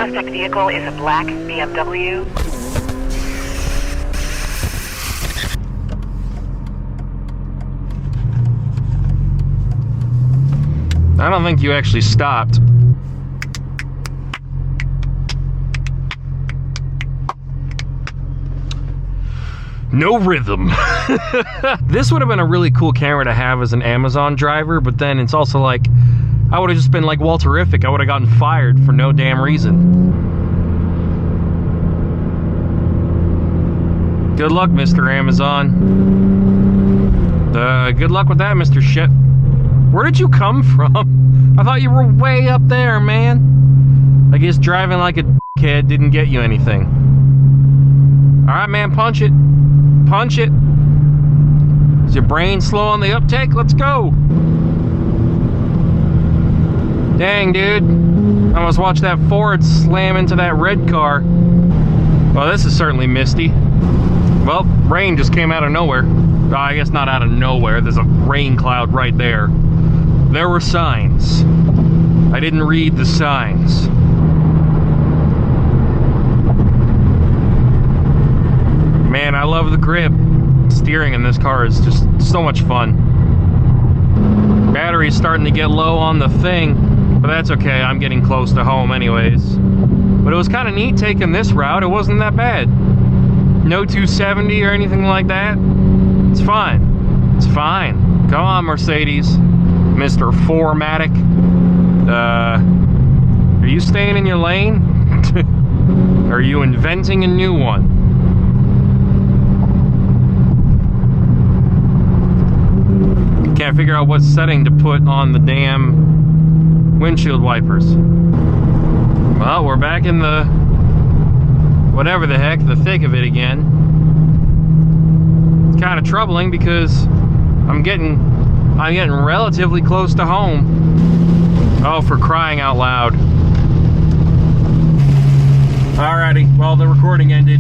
suspect vehicle is a black BMW. I don't think you actually stopped. No rhythm. This would have been a really cool camera to have as an Amazon driver, but then it's also like, I would have just been like Walterific. I would have gotten fired for no damn reason. Good luck, Mr. Amazon. Good luck with that, Mr. Shit. Where did you come from? I thought you were way up there, man. I guess driving like a dickhead didn't get you anything. Alright, man, punch it. Punch it. Is your brain slow on the uptake? Let's go. Dang, dude. I almost watched that Ford slam into that red car. Well, this is certainly misty. Well, rain just came out of nowhere. Oh, I guess not out of nowhere. There's a rain cloud right there. There were signs. I didn't read the signs. Man, I love the grip. Steering in this car is just so much fun. Battery's starting to get low on the thing, but that's okay. I'm getting close to home anyways. But it was kind of neat taking this route. It wasn't that bad. No 270 or anything like that. It's fine. It's fine. Come on, Mercedes. Mr. 4matic. Are you staying in your lane? Or are you inventing a new one? Can't figure out what setting to put on the damn windshield wipers. Well, we're back in the whatever the heck, the thick of it again. It's kind of troubling because I'm getting relatively close to home. Oh, for crying out loud. Alrighty, well, the recording ended.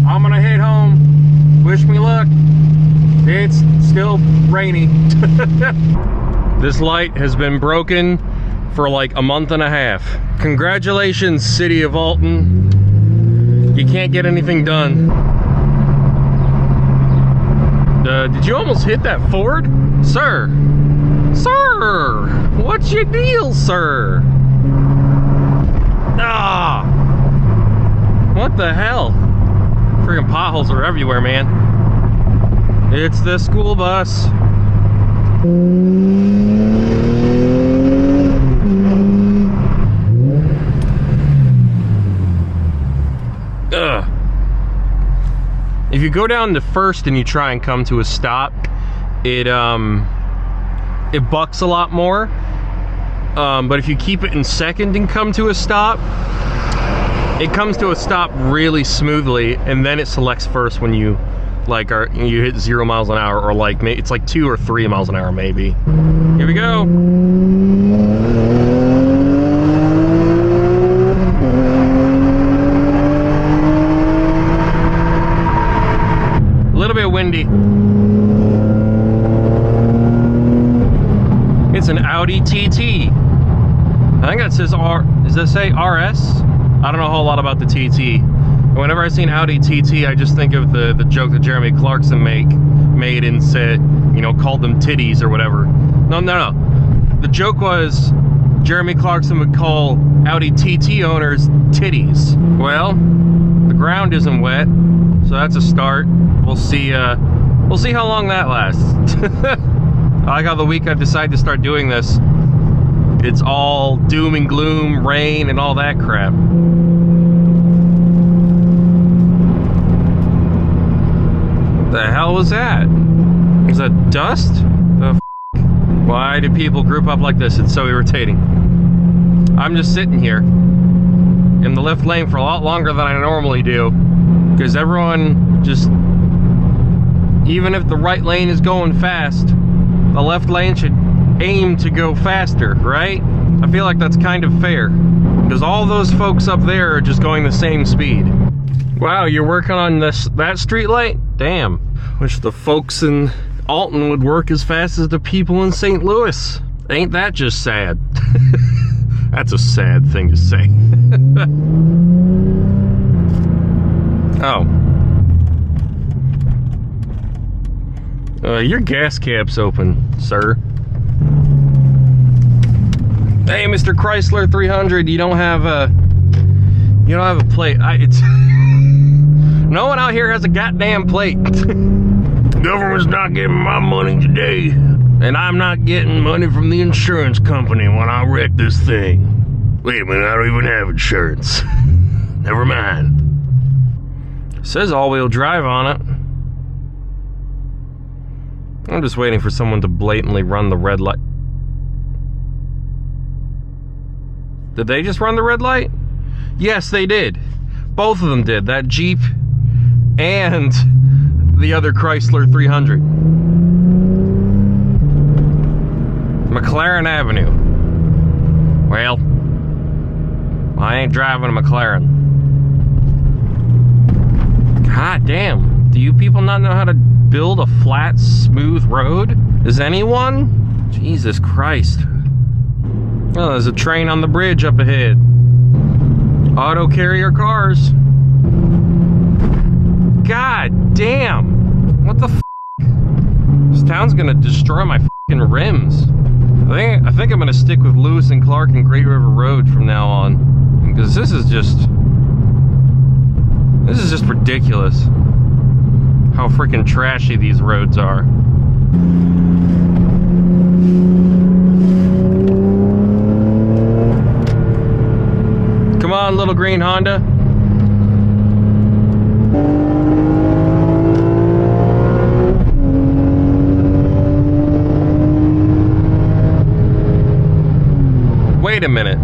I'm gonna head home. Wish me luck. It's still rainy. This light has been broken for like a month and a half. Congratulations, City of Alton. You can't get anything done. Did you almost hit that Ford? Sir! Sir! What's your deal, sir? Ah! What the hell? Freaking potholes are everywhere, man. It's the school bus. Ugh. If you go down to first and you try and come to a stop, it bucks a lot more. But if you keep it in second and come to a stop, it comes to a stop really smoothly, and then it selects first when you you hit 0 miles an hour, or like it's like 2 or 3 miles an hour maybe. Here we go. A little bit windy. It's an Audi TT. I think that says does that say RS? I don't know a whole lot about the TT. Whenever I see an Audi TT, I just think of the joke that Jeremy Clarkson made and said, you know, called them titties or whatever. No. The joke was Jeremy Clarkson would call Audi TT owners titties. Well, the ground isn't wet, so that's a start. We'll see how long that lasts. I like how the week I decide to start doing this, it's all doom and gloom, rain, and all that crap. The hell was that? Was that dust? The f***? Why do people group up like this? It's so irritating. I'm just sitting here in the left lane for a lot longer than I normally do, because everyone just, even if the right lane is going fast, the left lane should aim to go faster, right? I feel like that's kind of fair, because all those folks up there are just going the same speed. Wow, you're working on that street light? Damn. Wish the folks in Alton would work as fast as the people in St. Louis. Ain't that just sad? That's a sad thing to say. Oh. Your gas cap's open, sir. Hey, Mr. Chrysler 300, you don't have a plate. No one out here has a goddamn plate. Government's not getting my money today, and I'm not getting money from the insurance company when I wreck this thing. Wait a minute, I don't even have insurance. Never mind. It says all-wheel drive on it. I'm just waiting for someone to blatantly run the red light. Did they just run the red light? Yes, they did. Both of them did. That Jeep and the other Chrysler 300. McLaren Avenue. Well, I ain't driving a McLaren. God damn. Do you people not know how to build a flat, smooth road? Does anyone? Jesus Christ. Oh, there's a train on the bridge up ahead. Auto carrier cars. God damn. What the f***? This town's gonna destroy my f***ing rims. I think I'm gonna stick with Lewis and Clark and Great River Road from now on. Because this is just ridiculous. How freaking trashy these roads are. Come on, little green Honda. Wait a minute.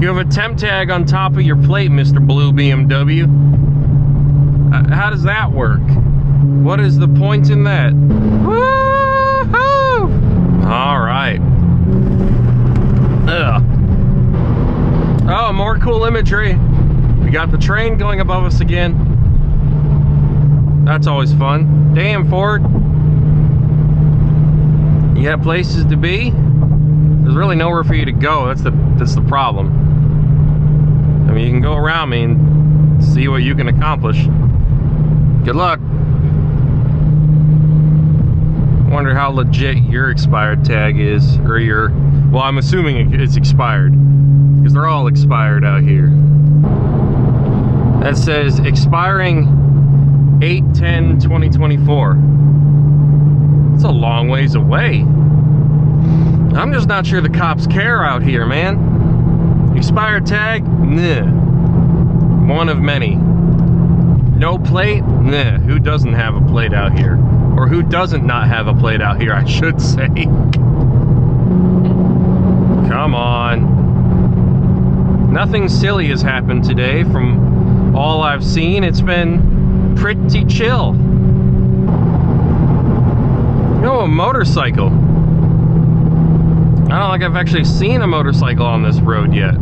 You have a temp tag on top of your plate, Mr. Blue BMW. How does that work? What is the point in that? Woo-hoo! All right. Ugh. Oh, more cool imagery. We got the train going above us again. That's always fun. Damn, Ford. You got places to be? There's really nowhere for you to go. That's the problem. I mean, you can go around me and see what you can accomplish. Good luck. Wonder how legit your expired tag is, or your, well, I'm assuming it's expired, because they're all expired out here. That says expiring 8/10/2024. It's a long ways away. I'm just not sure the cops care out here, man. Expired tag? Nah. One of many. No plate? Nah. Who doesn't have a plate out here? Or who doesn't not have a plate out here, I should say. Come on. Nothing silly has happened today. From all I've seen, it's been pretty chill. Oh, a motorcycle. I don't think I've actually seen a motorcycle on this road yet.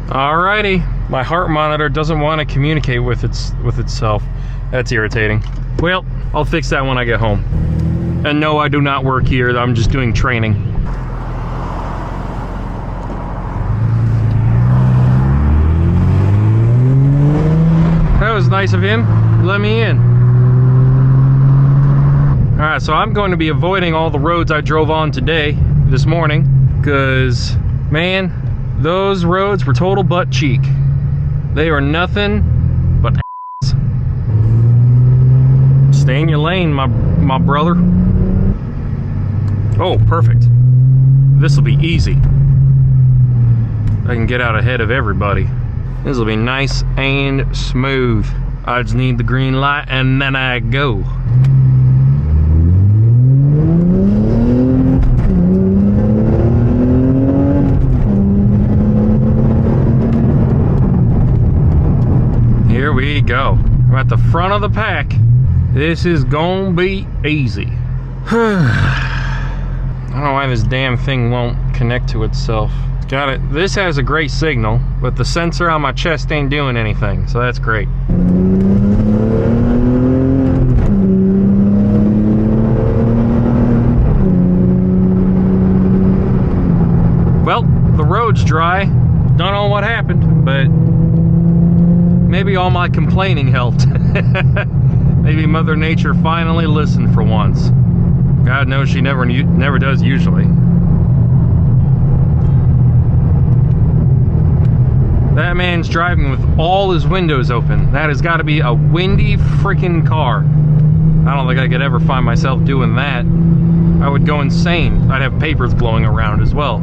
Alrighty, my heart monitor doesn't want to communicate with itself. That's irritating. Well, I'll fix that when I get home. And no, I do not work here. I'm just doing training. That was nice of him. Let me in. Alright, so I'm going to be avoiding all the roads I drove on this morning, because, man, those roads were total butt cheek. They are nothing but ass. Stay in your lane, my brother. Oh, perfect. This will be easy. I can get out ahead of everybody. This will be nice and smooth. I just need the green light and then I go. Here we go. We're at the front of the pack. This is gonna be easy. I don't know why this damn thing won't connect to itself. Got it. This has a great signal, but the sensor on my chest ain't doing anything, so that's great. road's dry. Don't know what happened, but maybe all my complaining helped. Maybe Mother Nature finally listened for once. God knows she never does usually. That man's driving with all his windows open. That has got to be a windy freaking car. I don't think I could ever find myself doing that. I would go insane. I'd have papers blowing around as well.